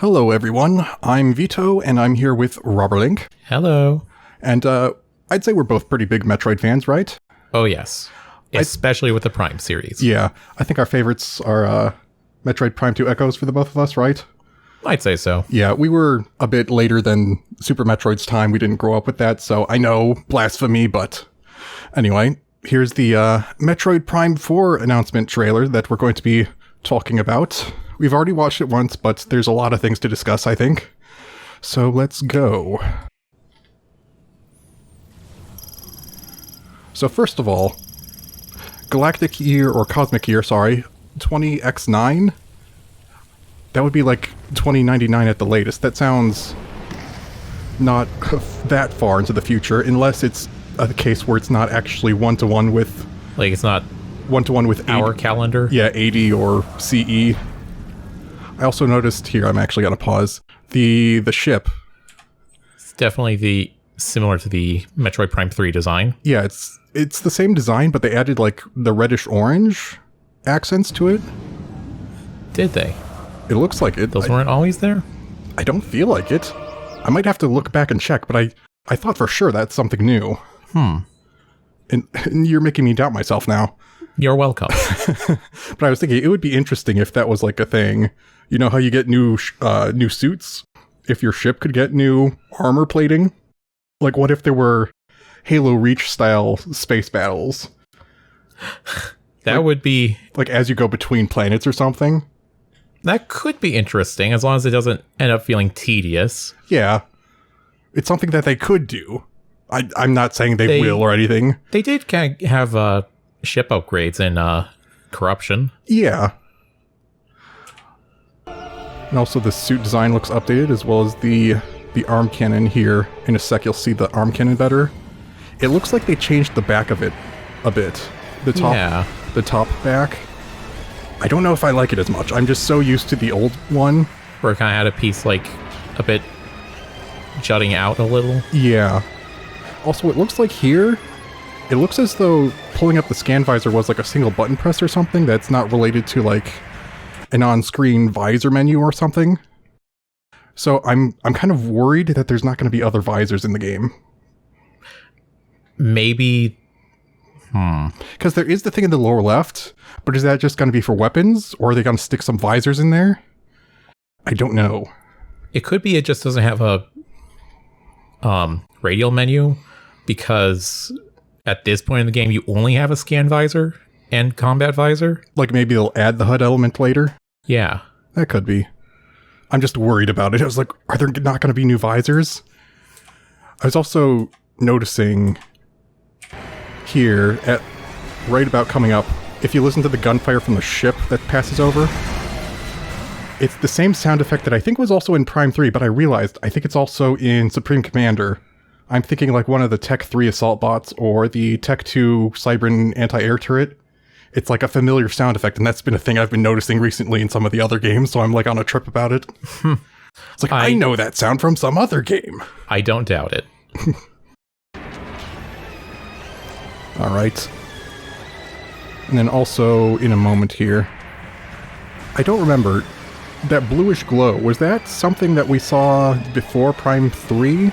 Hello, everyone. I'm Vito, and I'm here with Robberlink. Hello. And I'd say we're both pretty big Metroid fans, right? Oh, yes. Especially with the Prime series. Yeah. I think our favorites are Metroid Prime 2 Echoes for the both of us, right? I'd say so. Yeah, we were a bit later than Super Metroid's time. We didn't grow up with that, so I know, blasphemy, but anyway, here's the Metroid Prime 4 announcement trailer that we're going to be talking about. We've already watched it once, but there's a lot of things to discuss, I think. So let's go. So first of all, Galactic Year, or Cosmic Year, sorry, 20X9? That would be like 2099 at the latest. That sounds not that far into the future, unless it's a case where it's not actually one-to-one with... Like, it's not one-to-one with our calendar? Yeah, 80 or CE. I also noticed here, I'm actually going to pause, the ship. It's definitely similar to the Metroid Prime 3 design. Yeah, it's the same design, but they added like the reddish-orange accents to it. Did they? It looks like it. Those weren't always there? I don't feel like it. I might have to look back and check, but I thought for sure that's something new. And you're making me doubt myself now. You're welcome. But I was thinking it would be interesting if that was like a thing. You know how you get new suits? If your ship could get new armor plating? Like what if there were Halo Reach style space battles? That would be... Like as you go between planets or something? That could be interesting, as long as it doesn't end up feeling tedious. Yeah. It's something that they could do. I'm not saying they will or anything. They did kind of have ship upgrades in Corruption. Yeah. And also the suit design looks updated, as well as the arm cannon here. In a sec, you'll see the arm cannon better. It looks like they changed the back of it a bit. The top back. I don't know if I like it as much. I'm just so used to the old one. Where it kind of had a piece, like, a bit jutting out a little. Yeah. Also, it looks like here, it looks as though pulling up the scan visor was like a single button press or something that's not related to, like, an on-screen visor menu or something. So I'm kind of worried that there's not going to be other visors in the game. Maybe... Because there is the thing in the lower left, but is that just going to be for weapons, or are they going to stick some visors in there? I don't know. It could be it just doesn't have a radial menu, because at this point in the game, you only have a scan visor and combat visor. Like maybe they'll add the HUD element later? Yeah. That could be. I'm just worried about it. I was like, are there not going to be new visors? I was also noticing... here, at right about coming up, if you listen to the gunfire from the ship that passes over, it's the same sound effect that I think was also in Prime 3, but I realized I think it's also in Supreme Commander. I'm thinking like one of the Tech 3 assault bots or the Tech 2 Cybran anti-air turret. It's like a familiar sound effect, and that's been a thing I've been noticing recently in some of the other games, so I'm like on a trip about it. It's like, I know that sound from some other game. I don't doubt it. All right. And then also, in a moment here, I don't remember, that bluish glow, was that something that we saw before Prime 3?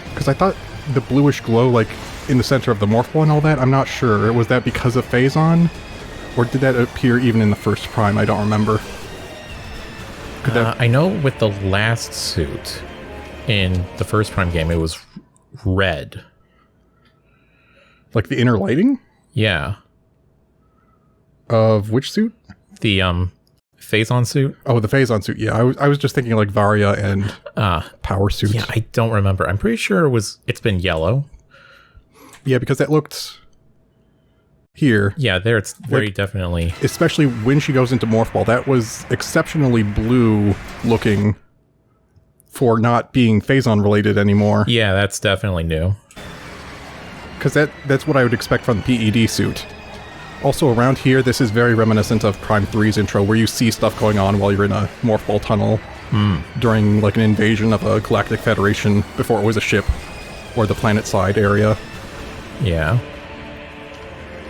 Because I thought the bluish glow, like, in the center of the morph ball and all that, I'm not sure. Was that because of Phazon? Or did that appear even in the first Prime? I don't remember. I know with the last suit in the first Prime game, it was red. Like the inner lighting? Yeah. Of which suit? The Phazon suit. Oh, the Phazon suit. Yeah, I was just thinking like Varia and Power suit. Yeah, I don't remember. I'm pretty sure it's been yellow. Yeah, because that looked here. Yeah, there it's very definitely. Especially when she goes into Morph Ball, that was exceptionally blue looking for not being Phazon related anymore. Yeah, that's definitely new. Because that's what I would expect from the PED suit. Also around here, this is very reminiscent of Prime 3's intro, where you see stuff going on while you're in a Morph Ball tunnel during like an invasion of a Galactic Federation before it was a ship, or the planet side area. Yeah.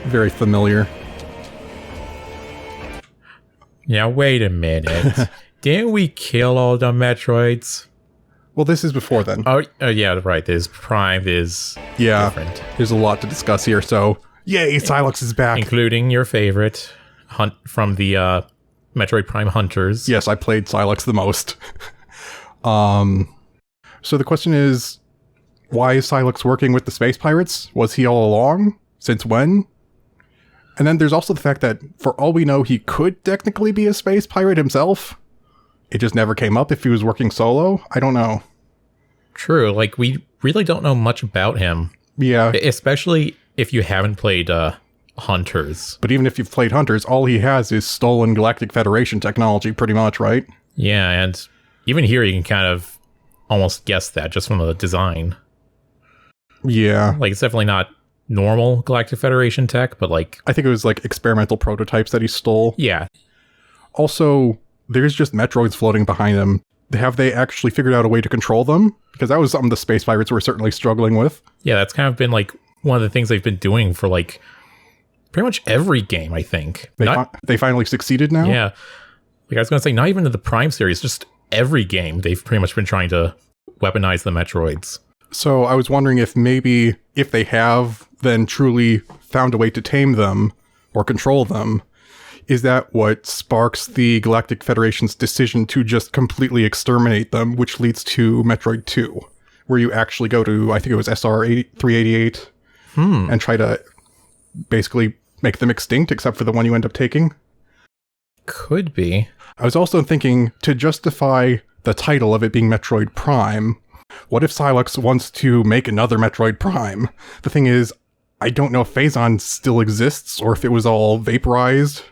Very familiar. Now, wait a minute. didn't we kill all the Metroids? Well, this is before then. Oh, yeah, right. There's Prime, there's different. There's a lot to discuss here, so yay, Silex is back. Including your favorite hunt from the Metroid Prime Hunters. Yes, I played Silex the most. So the question is, why is Silex working with the Space Pirates? Was he all along? Since when? And then there's also the fact that, for all we know, he could technically be a space pirate himself. It just never came up if he was working solo. I don't know. True, like, we really don't know much about him. Yeah. Especially if you haven't played Hunters. But even if you've played Hunters, all he has is stolen Galactic Federation technology, pretty much, right? Yeah, and even here you can kind of almost guess that just from the design. Yeah. Like, it's definitely not normal Galactic Federation tech, but like... I think it was like experimental prototypes that he stole. Yeah. Also, there's just Metroids floating behind them. Have they actually figured out a way to control them? Because that was something the Space Pirates were certainly struggling with. Yeah, that's kind of been like one of the things they've been doing for like pretty much every game, I think. They finally succeeded now? Yeah. Like I was going to say, not even in the Prime series, just every game, they've pretty much been trying to weaponize the Metroids. So I was wondering if maybe, if they have then truly found a way to tame them or control them, is that what sparks the Galactic Federation's decision to just completely exterminate them, which leads to Metroid 2, where you actually go to, I think it was SR-388, and try to basically make them extinct, except for the one you end up taking? Could be. I was also thinking, to justify the title of it being Metroid Prime, what if Silex wants to make another Metroid Prime? The thing is, I don't know if Phazon still exists, or if it was all vaporized,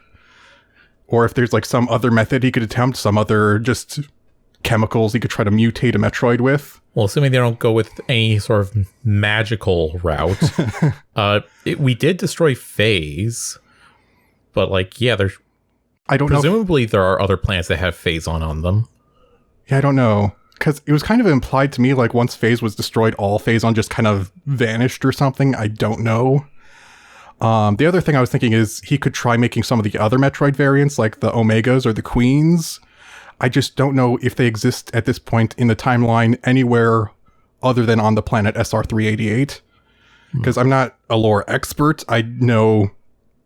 or if there's like some other method he could attempt, some other just chemicals he could try to mutate a Metroid with. Well, assuming they don't go with any sort of magical route. We did destroy Phase, but like, yeah, there's... I don't know. Presumably there are other planets that have Phazon on them. Yeah, I don't know. Because it was kind of implied to me like once Phase was destroyed, all Phazon just kind of vanished or something. I don't know. The other thing I was thinking is he could try making some of the other Metroid variants, like the Omegas or the Queens. I just don't know if they exist at this point in the timeline anywhere other than on the planet SR-388. Because I'm not a lore expert. I know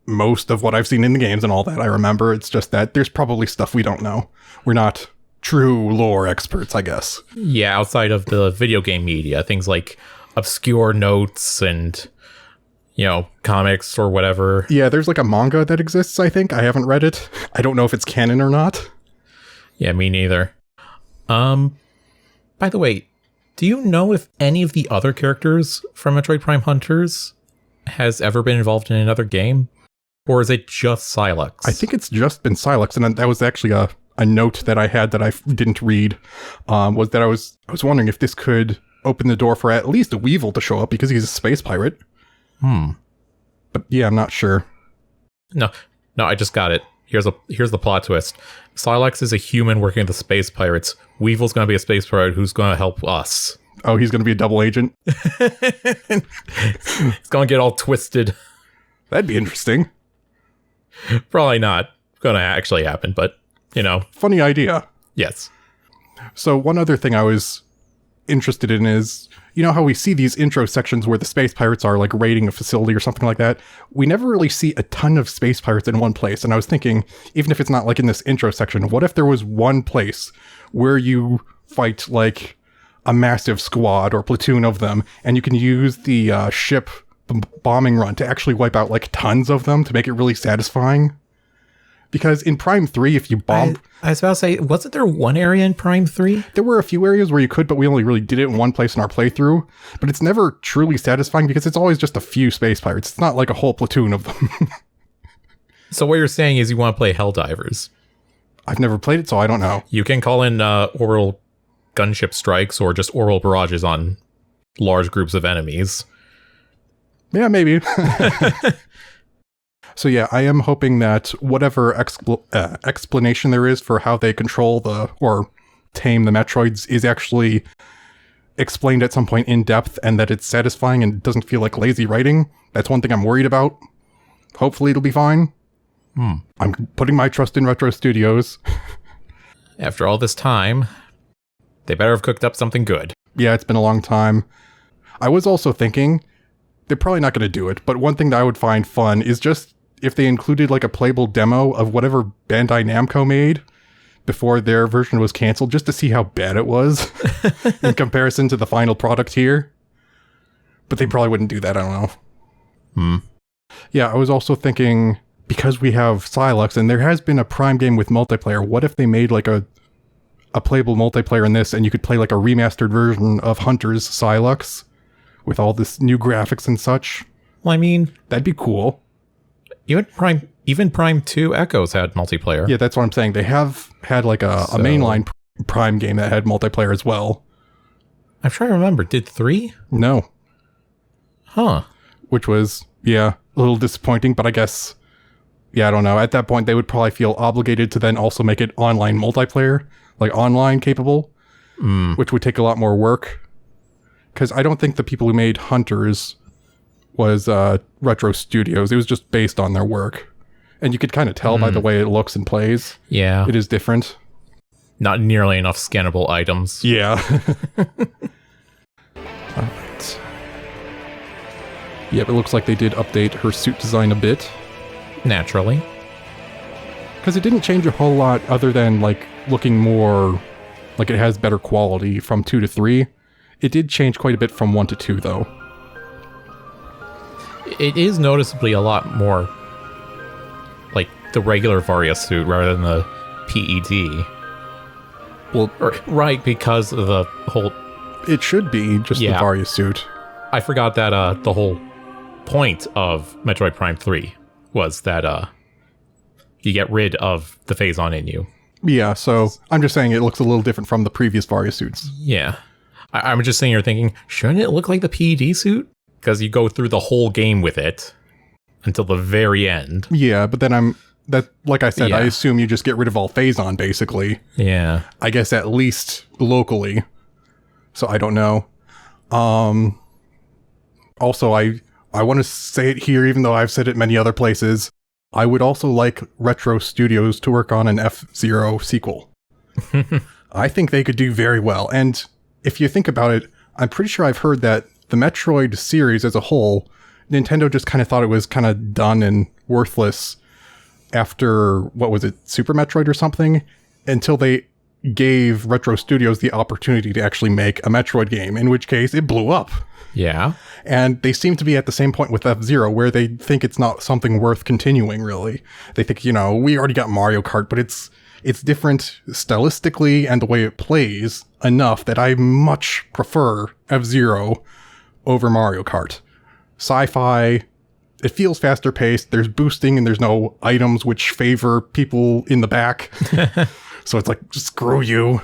most of what I've seen in the games and all that I remember. It's just that there's probably stuff we don't know. We're not true lore experts, I guess. Yeah, outside of the video game media, things like obscure notes and, you know, comics or whatever. Yeah, there's like a manga that exists, I think. I haven't read it. I don't know if it's canon or not. Yeah, me neither. By the way, do you know if any of the other characters from Metroid Prime Hunters has ever been involved in another game? Or is it just Silex? I think it's just been Silex, and that was actually a note that I had that I didn't read, was that I was wondering if this could open the door for at least a Weevil to show up, because he's a space pirate. But yeah, I'm not sure. No, I just got it. Here's the plot twist. Silex is a human working with the space pirates. Weevil's going to be a space pirate who's going to help us. Oh, he's going to be a double agent? It's going to get all twisted. That'd be interesting. Probably not going to actually happen, but, you know. Funny idea. Yes. So one other thing I was interested in is, you know how we see these intro sections where the space pirates are like raiding a facility or something like that? We never really see a ton of space pirates in one place. And I was thinking, even if it's not like in this intro section, what if there was one place where you fight like a massive squad or platoon of them, and you can use the ship bombing run to actually wipe out like tons of them to make it really satisfying? Because in Prime 3, if you bomb... I was about to say, wasn't there one area in Prime 3? There were a few areas where you could, but we only really did it in one place in our playthrough. But it's never truly satisfying because it's always just a few space pirates. It's not like a whole platoon of them. So what you're saying is you want to play Helldivers. I've never played it, so I don't know. You can call in orbital gunship strikes or just orbital barrages on large groups of enemies. Yeah, maybe. So yeah, I am hoping that whatever explanation there is for how they control or tame the Metroids is actually explained at some point in depth, and that it's satisfying and doesn't feel like lazy writing. That's one thing I'm worried about. Hopefully it'll be fine. I'm putting my trust in Retro Studios. after all this time, they better have cooked up something good. Yeah, it's been a long time. I was also thinking, they're probably not going to do it, but one thing that I would find fun is just if they included like a playable demo of whatever Bandai Namco made before their version was canceled, just to see how bad it was in comparison to the final product here. But they probably wouldn't do that, I don't know. Yeah, I was also thinking, because we have Sylux, and there has been a Prime game with multiplayer, what if they made like a playable multiplayer in this, and you could play like a remastered version of Hunter's Sylux with all this new graphics and such? Well, I mean, that'd be cool. Even Prime 2 Echoes had multiplayer. Yeah, that's what I'm saying. They have had like a mainline Prime game that had multiplayer as well. I'm trying to remember. Did 3? No. Huh. Which was, yeah, a little disappointing, but I guess, yeah, I don't know. At that point, they would probably feel obligated to then also make it online multiplayer, like online capable, which would take a lot more work. Because I don't think the people who made Hunters was Retro Studios. It was just based on their work. And you could kind of tell by the way it looks and plays. Yeah. It is different. Not nearly enough scannable items. Yeah. Alright. Yep, it looks like they did update her suit design a bit. Naturally. Because it didn't change a whole lot other than, like, looking more like it has better quality from 2 to 3. It did change quite a bit from 1 to 2, though. It is noticeably a lot more like the regular Varia suit rather than the PED. Well, right, because of the whole... It should be just the Varia suit. I forgot that the whole point of Metroid Prime 3 was that you get rid of the Phazon in you. Yeah, so I'm just saying it looks a little different from the previous Varia suits. Yeah. I'm just sitting here thinking, shouldn't it look like the PED suit? Because you go through the whole game with it until the very end. Yeah, but then like I said, I assume you just get rid of all Phazon, basically. Yeah. I guess at least locally. So I don't know. Also, I want to say it here, even though I've said it many other places. I would also like Retro Studios to work on an F-Zero sequel. I think they could do very well. And if you think about it, I'm pretty sure I've heard that the Metroid series as a whole, Nintendo just kind of thought it was kind of done and worthless after, what was it, Super Metroid or something? Until they gave Retro Studios the opportunity to actually make a Metroid game, in which case it blew up. Yeah. And they seem to be at the same point with F-Zero, where they think it's not something worth continuing, really. They think, we already got Mario Kart, but it's different stylistically and the way it plays enough that I much prefer F-Zero over Mario Kart. Sci-fi, it feels faster paced, there's boosting and there's no items which favor people in the back. So it's like, screw you.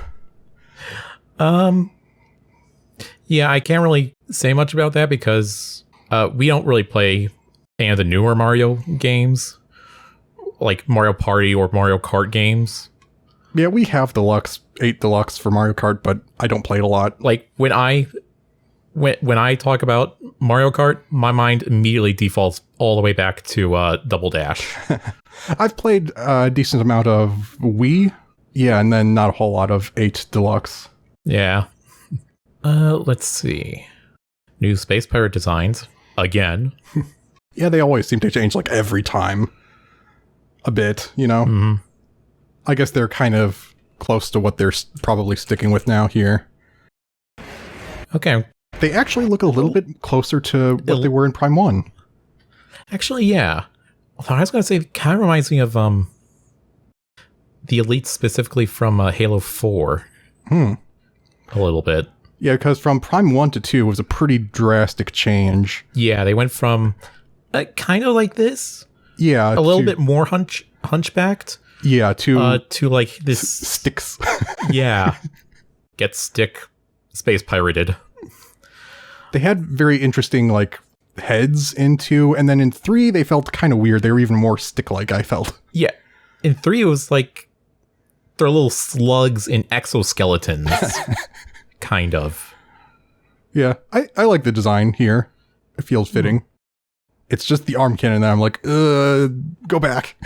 Yeah, I can't really say much about that because we don't really play any of the newer Mario games, like Mario Party or Mario Kart games. Yeah, we have 8 Deluxe for Mario Kart, but I don't play it a lot. Like, when I talk about Mario Kart, my mind immediately defaults all the way back to Double Dash. I've played a decent amount of Wii, yeah, and then not a whole lot of 8 Deluxe. Yeah. Let's see. New Space Pirate designs. Again. Yeah, they always seem to change, like, every time. A bit, Mm-hmm. I guess they're kind of close to what they're probably sticking with now here. Okay. They actually look a little bit closer to what they were in Prime 1. Actually, yeah. Although I was going to say, it kind of reminds me of the Elite specifically from Halo 4. A little bit. Yeah, because from Prime 1 to 2 was a pretty drastic change. Yeah, they went from kind of like this. Yeah. A little bit more hunchbacked. Yeah, to like this... Sticks. Yeah. Get stick space pirated. They had very interesting, like, heads in 2, and then in 3, they felt kind of weird. They were even more stick-like, I felt. Yeah. In 3, it was like they're little slugs in exoskeletons. Kind of. Yeah, I like the design here. It feels fitting. It's just the arm cannon that I'm like, go back.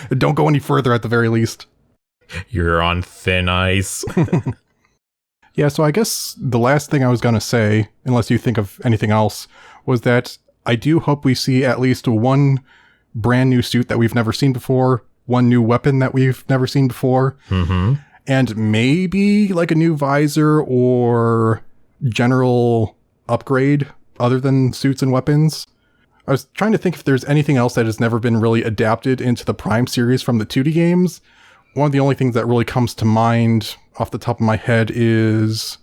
Don't go any further at the very least. You're on thin ice. Yeah, so I guess the last thing I was going to say, unless you think of anything else, was that I do hope we see at least one brand new suit that we've never seen before, one new weapon that we've never seen before, and maybe like a new visor or general upgrade other than suits and weapons. I was trying to think if there's anything else that has never been really adapted into the Prime series from the 2D games. One of the only things that really comes to mind off the top of my head is,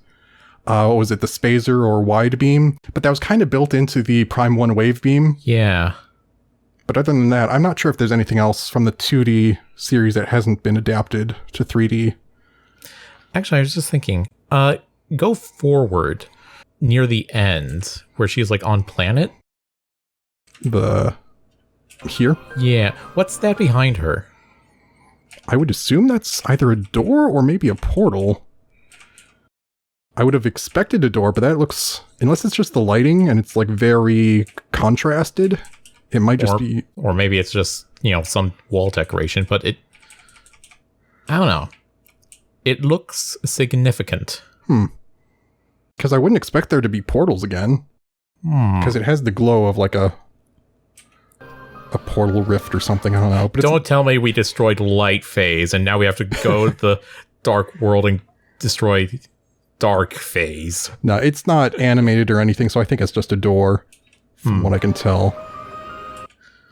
what was it, the Spazer or Wide Beam? But that was kind of built into the Prime 1 Wave Beam. Yeah. But other than that, I'm not sure if there's anything else from the 2D series that hasn't been adapted to 3D. Actually, I was just thinking, go forward near the end where she's like on planet. Here? Yeah. What's that behind her? I would assume that's either a door or maybe a portal. I would have expected a door, but that looks... Unless it's just the lighting and it's like very contrasted, it might just be... Or maybe it's just, some wall decoration, but I don't know. It looks significant. Because I wouldn't expect there to be portals again. Because it has the glow of like a portal rift or something, I don't know. But don't tell me we destroyed Light Phase and now we have to go to the Dark World and destroy Dark Phase. No, it's not animated or anything, so I think it's just a door, from what I can tell.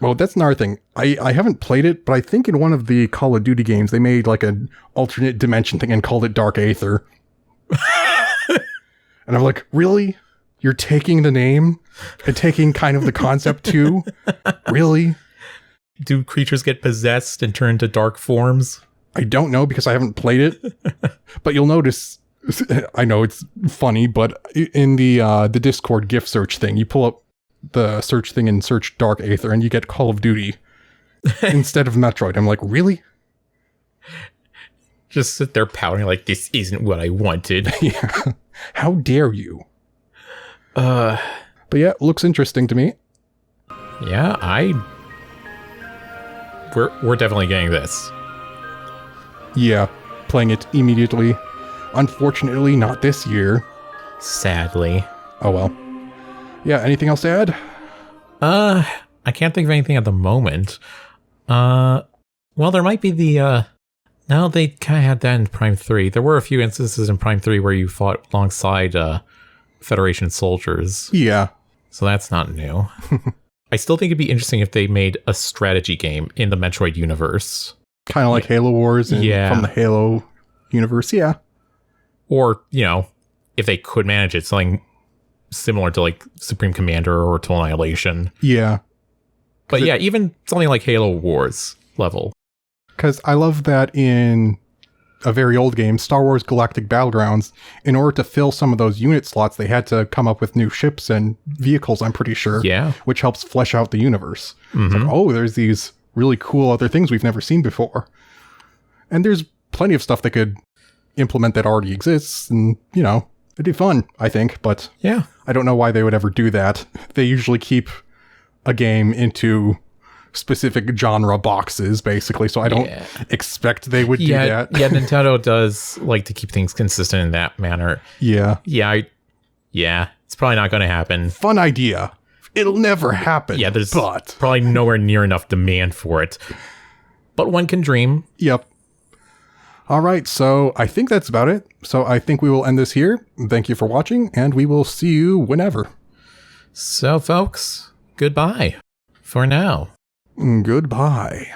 Well, that's another thing. I haven't played it, but I think in one of the Call of Duty games, they made like an alternate dimension thing and called it Dark Aether. And I'm like, really? You're taking the name and taking kind of the concept too? Really? Do creatures get possessed and turn to dark forms? I don't know because I haven't played it. But you'll notice, I know it's funny, but in the Discord gift search thing, you pull up the search thing and search Dark Aether and you get Call of Duty instead of Metroid. I'm like, really? Just sit there pouting like, this isn't what I wanted. Yeah. How dare you? But yeah, it looks interesting to me. Yeah, We're definitely getting this. Yeah, playing it immediately. Unfortunately, not this year. Sadly. Oh well. Yeah, anything else to add? I can't think of anything at the moment. Well, there might be the, no, they kind of had that in Prime 3. There were a few instances in Prime 3 where you fought alongside, Federation soldiers. Yeah. So that's not new. I still think it'd be interesting if they made a strategy game in the Metroid universe. Kind of like Halo Wars from the Halo universe, yeah. Or, if they could manage it, something similar to like Supreme Commander or Total Annihilation. Yeah. But yeah, even something like Halo Wars level. Because I love that in a very old game, Star Wars Galactic Battlegrounds, in order to fill some of those unit slots, they had to come up with new ships and vehicles, I'm pretty sure. Yeah. Which helps flesh out the universe. It's like, oh, there's these really cool other things we've never seen before. And there's plenty of stuff that could implement that already exists, and, it'd be fun, I think, but yeah, I don't know why they would ever do that. They usually keep a game into specific genre boxes, basically, so I don't expect they would do that. Yeah, Nintendo does like to keep things consistent in that manner. Yeah. Yeah, it's probably not going to happen. Fun idea. It'll never happen. Yeah, there's probably nowhere near enough demand for it. But one can dream. Yep. All right, so I think that's about it. So I think we will end this here. Thank you for watching, and we will see you whenever. So, folks, goodbye for now. Goodbye.